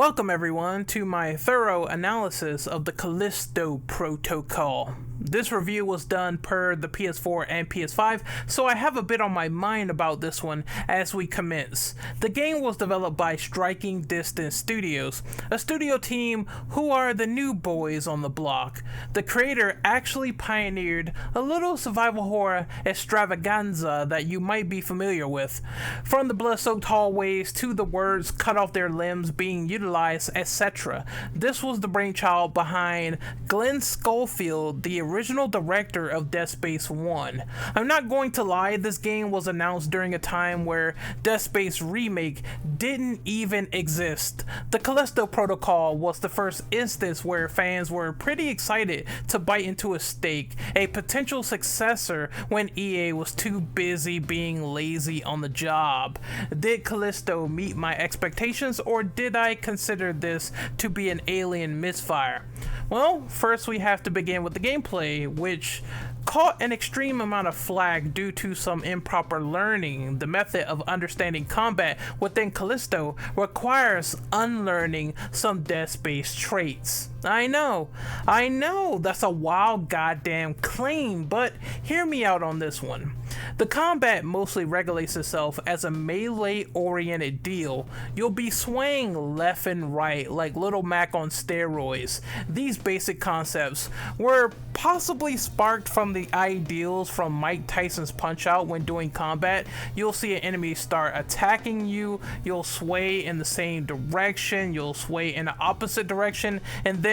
Welcome everyone to my thorough analysis of the Callisto Protocol. This review was done per the PS4 and PS5, so I have a bit on my mind about this one as we commence. The game was developed by Striking Distance Studios, a studio team who are the new boys on the block. The creator actually pioneered a little survival horror extravaganza that you might be familiar with. From the blood-soaked hallways to the words cut off their limbs being utilized, etc. This was the brainchild behind Glenn Schofield, the original director of Dead Space 1. I'm not going to lie, this game was announced during a time where Dead Space Remake didn't even exist. The Callisto Protocol was the first instance where fans were pretty excited to bite into a steak, a potential successor when EA was too busy being lazy on the job. Did Callisto meet my expectations, or did I consider this to be an alien misfire? Well, first we have to begin with the gameplay, which caught an extreme amount of flack due to some improper learning. The method of understanding combat within Callisto requires unlearning some Dead Space traits. I know, that's a wild goddamn claim, but hear me out on this one. The combat mostly regulates itself as a melee-oriented deal. You'll be swaying left and right like Little Mac on steroids. These basic concepts were possibly sparked from the ideals from Mike Tyson's Punch-Out. When doing combat, you'll see an enemy start attacking you, you'll sway in the same direction, you'll sway in the opposite direction, and then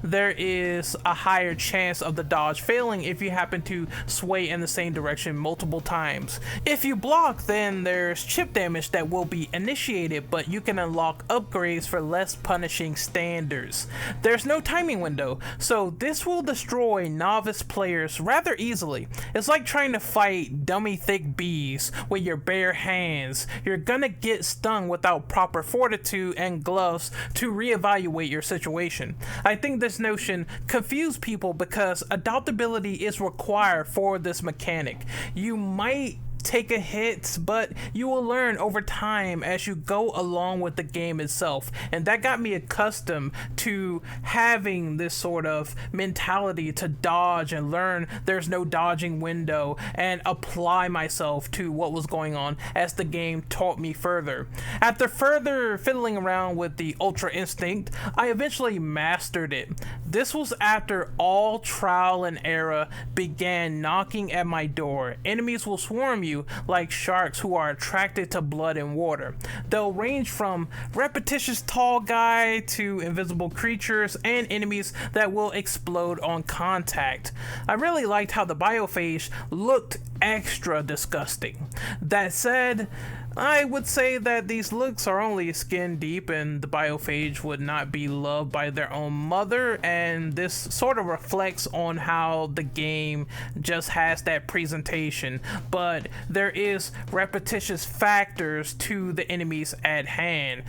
there is a higher chance of the dodge failing if you happen to sway in the same direction multiple times. If you block, then there's chip damage that will be initiated, but you can unlock upgrades for less punishing standards. There's no timing window, so this will destroy novice players rather easily. It's like trying to fight dummy thick bees with your bare hands. You're gonna get stung without proper fortitude and gloves to reevaluate your situation. I think this notion confused people because adaptability is required for this mechanic. You might take a hit, but you will learn over time as you go along with the game itself, and that got me accustomed to having this sort of mentality to dodge and learn there's no dodging window and apply myself to what was going on as the game taught me further. After further fiddling around with the Ultra Instinct, I eventually mastered it. This was after all trial and error began knocking at my door. Enemies will swarm you like sharks who are attracted to blood and water. They'll range from repetitious tall guy to invisible creatures and enemies that will explode on contact. I really liked how the biophage looked extra disgusting. That said, I would say that these looks are only skin deep and the biophage would not be loved by their own mother, and this sort of reflects on how the game just has that presentation, but there is repetitious factors to the enemies at hand.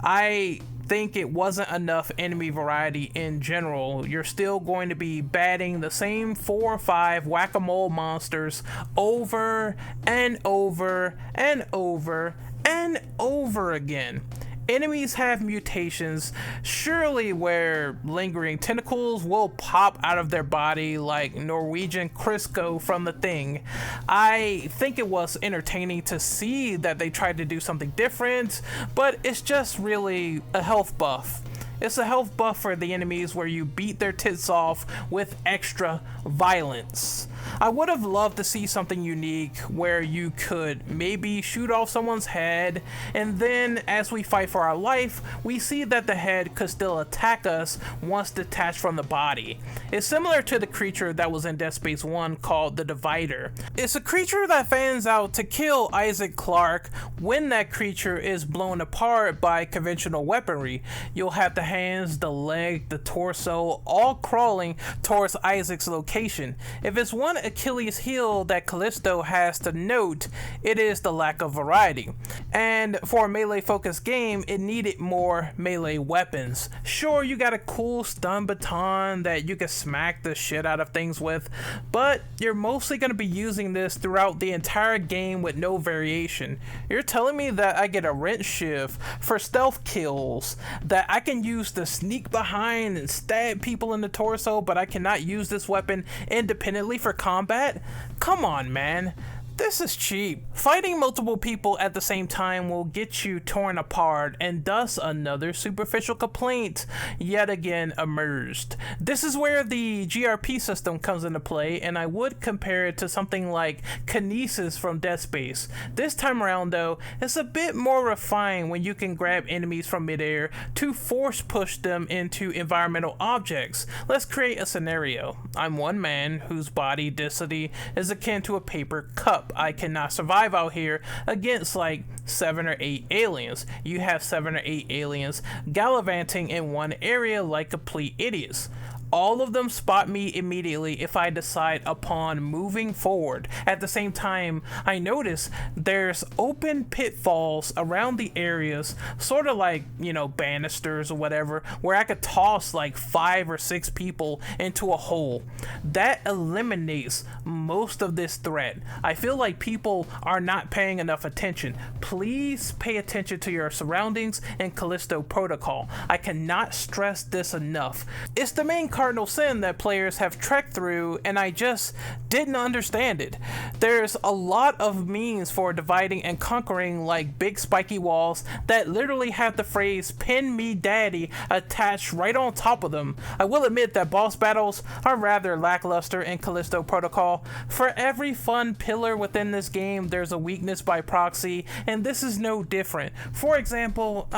I think it wasn't enough enemy variety in general. You're still going to be batting the same 4 or 5 whack-a-mole monsters over and over and over and over again. Enemies have mutations, surely, where lingering tentacles will pop out of their body like Norwegian Crisco from The Thing. I think it was entertaining to see that they tried to do something different, but it's just really a health buff. It's a health buff for the enemies where you beat their tits off with extra violence. I would have loved to see something unique where you could maybe shoot off someone's head, and then as we fight for our life, we see that the head could still attack us once detached from the body. It's similar to the creature that was in Dead Space 1 called the Divider. It's a creature that fans out to kill Isaac Clarke when that creature is blown apart by conventional weaponry. You'll have to hands, the leg, the torso, all crawling towards Isaac's location. If it's one Achilles heel that Callisto has to note, it is the lack of variety. And for a melee focused game, it needed more melee weapons. Sure, you got a cool stun baton that you can smack the shit out of things with, but you're mostly going to be using this throughout the entire game with no variation. You're telling me that I get a wrench shift for stealth kills, that I can use to sneak behind and stab people in the torso, but I cannot use this weapon independently for combat? Come on, man. This is cheap. Fighting multiple people at the same time will get you torn apart, and thus another superficial complaint yet again emerged. This is where the GRP system comes into play, and I would compare it to something like Kinesis from Dead Space. This time around though, it's a bit more refined when you can grab enemies from midair to force push them into environmental objects. Let's create a scenario. I'm one man whose body density is akin to a paper cup. I cannot survive out here against like 7 or 8 aliens. You have 7 or 8 aliens gallivanting in one area like complete idiots. All of them spot me immediately if I decide upon moving forward. At the same time, I notice there's open pitfalls around the areas, sort of like, you know, banisters or whatever, where I could toss like 5 or 6 people into a hole. That eliminates most of this threat. I feel like people are not paying enough attention. Please pay attention to your surroundings in Callisto Protocol. I cannot stress this enough. It's the main cardinal sin that players have trekked through, and I just didn't understand it. There's a lot of means for dividing and conquering, like big spiky walls that literally have the phrase "pin me daddy" attached right on top of them. I will admit that boss battles are rather lackluster in Callisto Protocol. For every fun pillar within this game, there's a weakness by proxy, and this is no different. For example,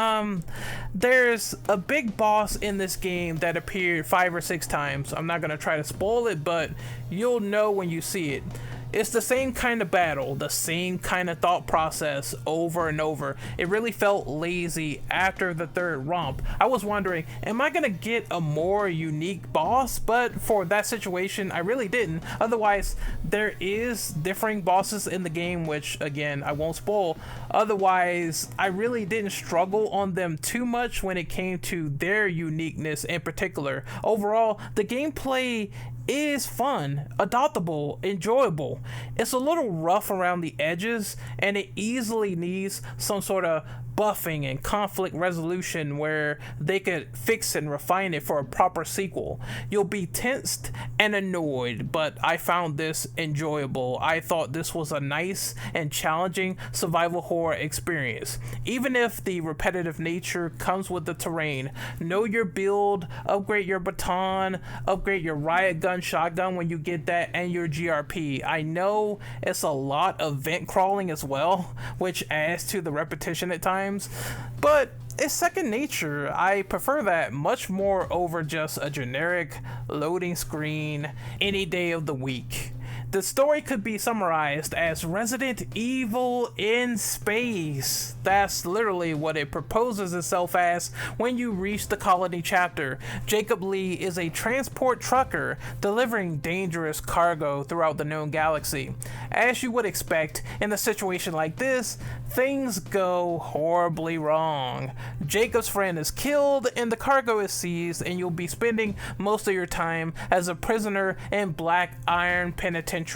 there's a big boss in this game that appeared 5 or 6 times. I'm not gonna try to spoil it, but you'll know when you see it. It's the same kind of battle, the same kind of thought process over and over. It really felt lazy after the 3rd romp. I was wondering, am I gonna get a more unique boss? But for that situation, I really didn't. Otherwise, there is differing bosses in the game, which again, I won't spoil. Otherwise, I really didn't struggle on them too much when it came to their uniqueness in particular. Overall, the gameplay is fun, adoptable, enjoyable. It's a little rough around the edges, and it easily needs some sort of buffing and conflict resolution where they could fix and refine it for a proper sequel. You'll be tensed and annoyed, but I found this enjoyable. I thought this was a nice and challenging survival horror experience. Even if the repetitive nature comes with the terrain, know your build, upgrade your baton, upgrade your riot gun shotgun when you get that, and your GRP. I know it's a lot of vent crawling as well, which adds to the repetition at times, but it's second nature. I prefer that much more over just a generic loading screen any day of the week. The story could be summarized as Resident Evil in space. That's literally what it proposes itself as when you reach the colony chapter. Jacob Lee is a transport trucker delivering dangerous cargo throughout the known galaxy. As you would expect in a situation like this, things go horribly wrong. Jacob's friend is killed and the cargo is seized, and you'll be spending most of your time as a prisoner in Black Iron Penitentiary.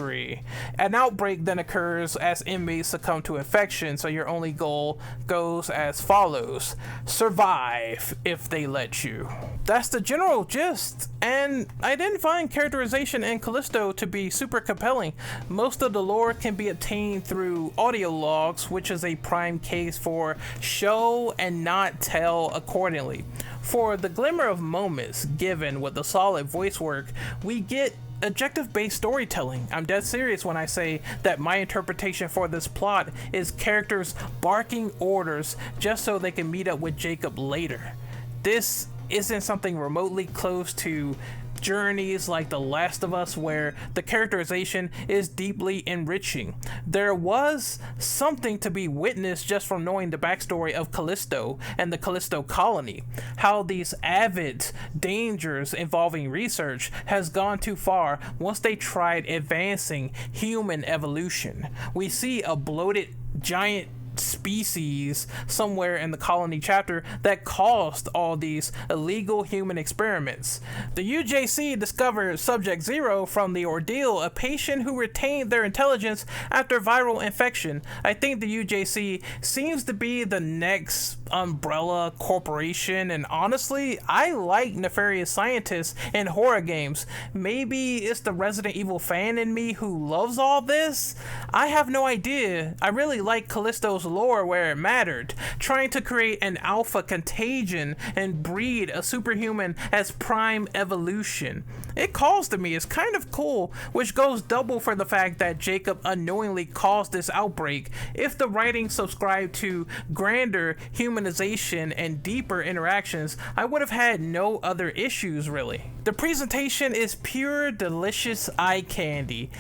An outbreak then occurs as inmates succumb to infection, so your only goal goes as follows: survive if they let you. That's the general gist, and I didn't find characterization in Callisto to be super compelling. Most of the lore can be obtained through audio logs, which is a prime case for show and not tell accordingly. For the glimmer of moments given with the solid voice work, we get objective-based storytelling. I'm dead serious when I say that my interpretation for this plot is characters barking orders just so they can meet up with Jacob later. This isn't something remotely close to journeys like The Last of Us, where the characterization is deeply enriching. There was something to be witnessed just from knowing the backstory of Callisto and the Callisto colony, how these avid dangers involving research has gone too far once they tried advancing human evolution. We see a bloated giant species somewhere in the colony chapter that caused all these illegal human experiments. The UJC discovered Subject Zero from the ordeal, a patient who retained their intelligence after viral infection. I think the UJC seems to be the next umbrella corporation, and honestly, I like nefarious scientists in horror games. Maybe it's the Resident Evil fan in me who loves all this? I have no idea. I really like Callisto's lore where it mattered, trying to create an alpha contagion and breed a superhuman as prime evolution. It calls to me. It's kind of cool, which goes double for the fact that Jacob unknowingly caused this outbreak. If the writing subscribed to grander humanization and deeper interactions, I would have had no other issues really. The presentation is pure delicious eye candy.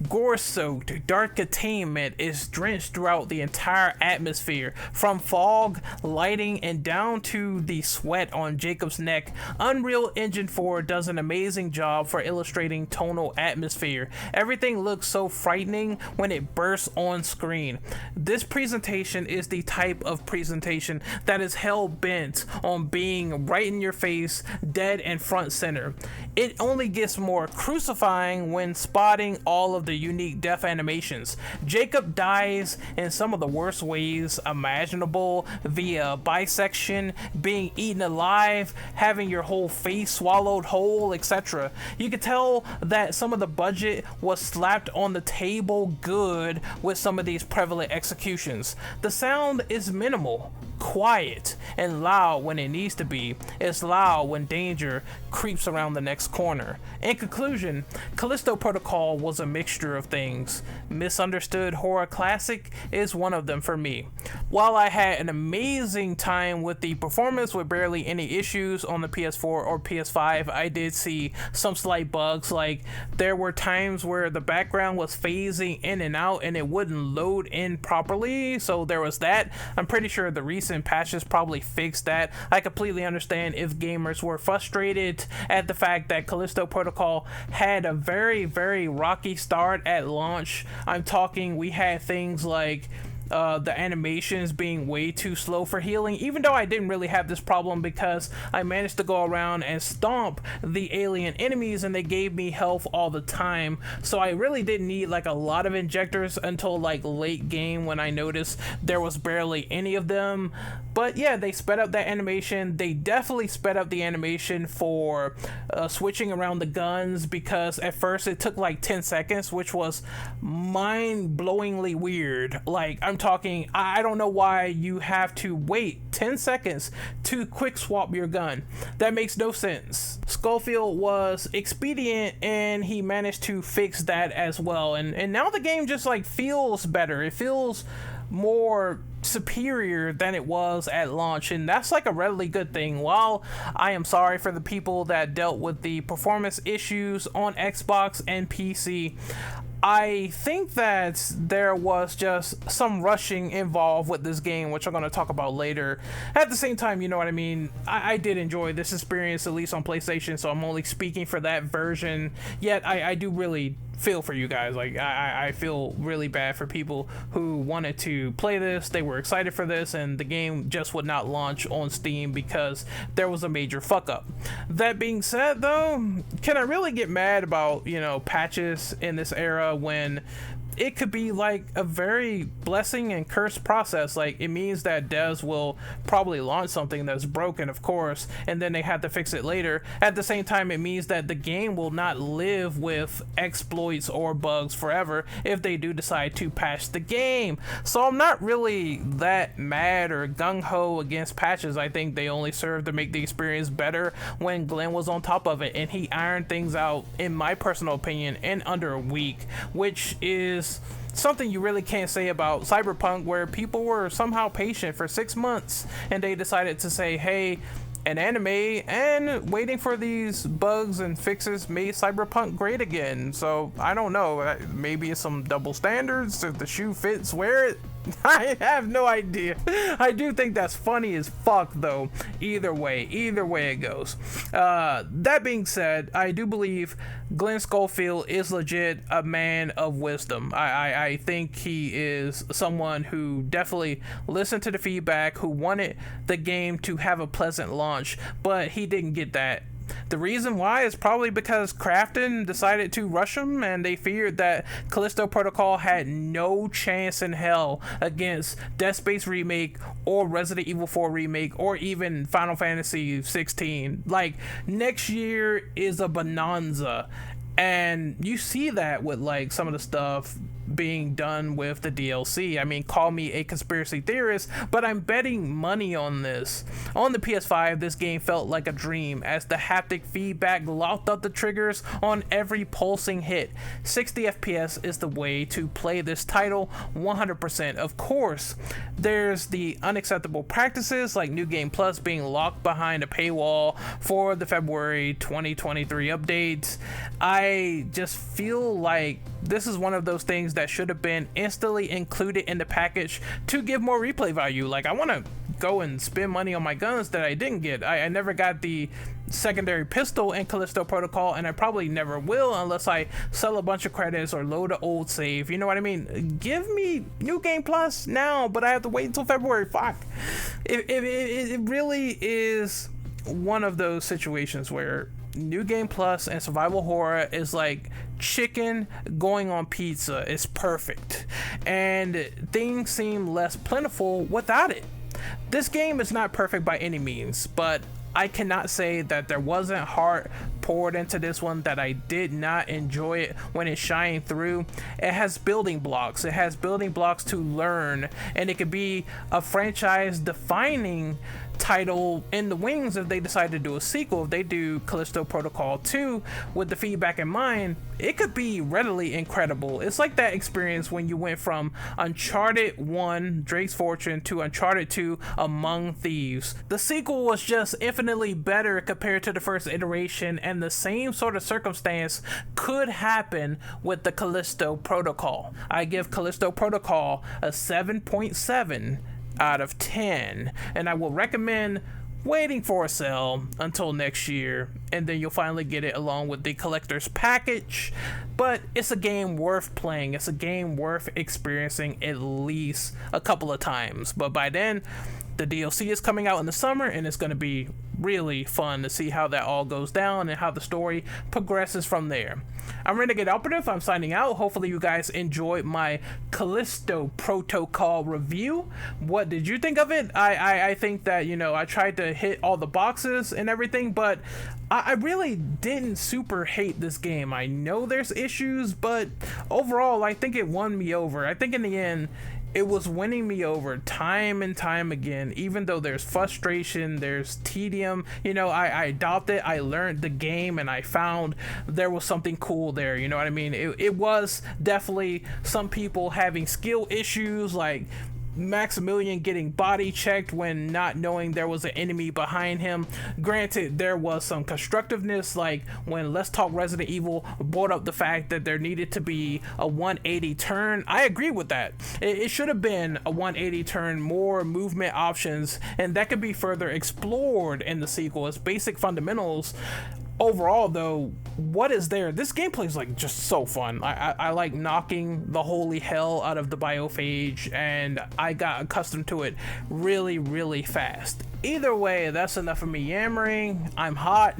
Gore-soaked dark attainment is drenched throughout the entire atmosphere, from fog, lighting, and down to the sweat on Jacob's neck. Unreal Engine 4 does an amazing job for illustrating tonal atmosphere. Everything looks so frightening when it bursts on screen. This presentation is the type of presentation that is hell-bent on being right in your face, dead and front center. It only gets more crucifying when spotting all of the unique death animations. Jacob dies in some of the worst ways imaginable, via bisection, being eaten alive, having your whole face swallowed whole, etc. You could tell that some of the budget was slapped on the table good with some of these prevalent executions. The sound is minimal, quiet, and loud when it needs to be. It's loud when danger creeps around the next corner. In conclusion, Callisto Protocol was a mixture of things. Misunderstood horror classic is one of them for me. While I had an amazing time with the performance with barely any issues on the PS4 or PS5, I did see some slight bugs, like there were times where the background was phasing in and out and it wouldn't load in properly, so there was that. I'm pretty sure the recent patches probably fixed that. I completely understand if gamers were frustrated at the fact that Callisto Protocol had a very rocky start at launch. I'm talking, we had things like the animations being way too slow for healing, even though I didn't really have this problem because I managed to go around and stomp the alien enemies and they gave me health all the time, so I really didn't need like a lot of injectors until like late game when I noticed there was barely any of them. But yeah, they sped up that animation. They definitely sped up the animation for switching around the guns, because at first it took like 10 seconds, which was mind-blowingly weird. Like, I'm talking, I don't know why you have to wait 10 seconds to quick swap your gun. That makes no sense. Schofield was expedient and he managed to fix that as well. And now the game just like feels better. It feels more superior than it was at launch, and that's like a really good thing. While I am sorry for the people that dealt with the performance issues on Xbox and PC, I think that there was just some rushing involved with this game, which I'm going to talk about later. At the same time, you know what I mean, I did enjoy this experience, at least on PlayStation, so I'm only speaking for that version. Yet I do really feel for you guys. Like, I feel really bad for people who wanted to play this, they were excited for this, and the game just would not launch on Steam because there was a major fuck up. That being said though, can I really get mad about, you know, patches in this era when it could be like a very blessing and curse process? Like, it means that devs will probably launch something that's broken, of course, and then they have to fix it later. At the same time, it means that the game will not live with exploits or bugs forever if they do decide to patch the game. So I'm not really that mad or gung-ho against patches. I think they only serve to make the experience better when Glenn was on top of it, and he ironed things out, in my personal opinion, in under a week, which is something you really can't say about Cyberpunk, where people were somehow patient for 6 months and they decided to say, hey, an anime, and waiting for these bugs and fixes made Cyberpunk great again. So I don't know, maybe it's some double standards, if the shoe fits, wear it. I have no idea. I do think that's funny as fuck though. Either way it goes. That being said, I do believe Glenn Schofield is legit a man of wisdom. I think he is someone who definitely listened to the feedback, who wanted the game to have a pleasant launch, but he didn't get that. The reason why is probably because Krafton decided to rush him, and they feared that Callisto Protocol had no chance in hell against Dead Space Remake or Resident Evil 4 Remake or even Final Fantasy 16. Like, next year is a bonanza, and you see that with like some of the stuff being done with the DLC. I mean, call me a conspiracy theorist, but I'm betting money on this. On the PS5, this game felt like a dream as the haptic feedback locked up the triggers on every pulsing hit. 60 FPS is the way to play this title 100%. Of course, there's the unacceptable practices like New Game Plus being locked behind a paywall for the February 2023 updates. I just feel like this is one of those things that should have been instantly included in the package to give more replay value. Like, I want to go and spend money on my guns that I didn't get. I never got the secondary pistol in Callisto Protocol, and I probably never will unless I sell a bunch of credits or load an old save. You know what I mean? Give me New Game Plus now, but I have to wait until February. Fuck. It really is one of those situations where New Game Plus and survival horror is like chicken going on pizza. It's perfect, and things seem less plentiful without it. This game is not perfect by any means, but I cannot say that there wasn't heart poured into this one, that I did not enjoy it when it shined through. It has building blocks. It has building blocks to learn, and it could be a franchise defining title in the wings if they decide to do a sequel. If they do Callisto Protocol 2 with the feedback in mind, it could be readily incredible. It's like that experience when you went from Uncharted 1 Drake's Fortune to Uncharted 2 Among Thieves. The sequel was just infinitely better compared to the first iteration, and the same sort of circumstance could happen with the Callisto Protocol. I give Callisto Protocol a 7.7 out of 10, and I will recommend waiting for a sale until next year, and then you'll finally get it along with the collector's package. But it's a game worth playing. It's a game worth experiencing at least a couple of times. But by then, the DLC is coming out in the summer, and it's going to be really fun to see how that all goes down and how the story progresses from there. I'm Renegade Operative. I'm signing out. Hopefully you guys enjoyed my Callisto Protocol review. What did you think of it? I think that, you know, I tried to hit all the boxes and everything, but I really didn't super hate this game. I know there's issues, but overall I think it won me over. I think in the end it was winning me over time and time again. Even though there's frustration, there's tedium, you know, I adopted, I learned the game, and I found there was something cool there, you know what I mean? It was definitely some people having skill issues, like Maximilian getting body checked when not knowing there was an enemy behind him. Granted, there was some constructiveness, like when Let's Talk Resident Evil brought up the fact that there needed to be a 180 turn. I agree with that. It should have been a 180 turn, more movement options, and that could be further explored in the sequel as basic fundamentals. Overall though, what is there? This gameplay is like just so fun. I like knocking the holy hell out of the biophage, and I got accustomed to it really fast. Either way, that's enough of me yammering. I'm hot.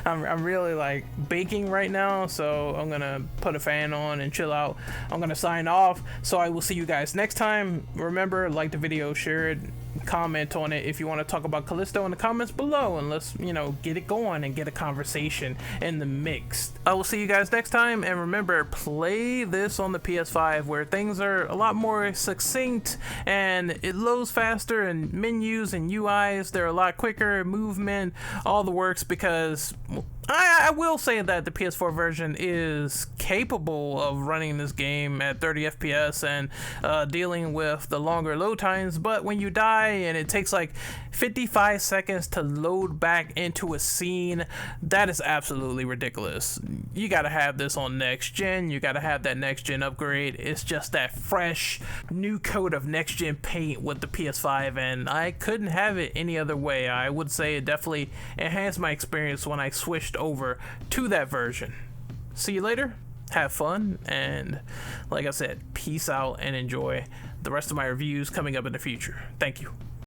I'm really like baking right now, so I'm gonna put a fan on and chill out. I'm gonna sign off, so I will see you guys next time. Remember, like the video, share it, comment on it if you want to talk about Callisto in the comments below, and let's, you know, get it going and get a conversation in the mix. I will see you guys next time, and remember, play this on the PS5 where things are a lot more succinct and it loads faster, and menus and UIs, they're a lot quicker, movement, all the works, because I will say that the PS4 version is capable of running this game at 30 FPS and dealing with the longer load times, but when you die and it takes like 55 seconds to load back into a scene, that is absolutely ridiculous. You gotta have this on next gen, you gotta have that next gen upgrade. It's just that fresh new coat of next gen paint with the PS5, and I couldn't have it any other way. I would say it definitely enhanced my experience when I switched over to that version. See you later, have fun, and like I said, peace out and enjoy the rest of my reviews coming up in the future. Thank you.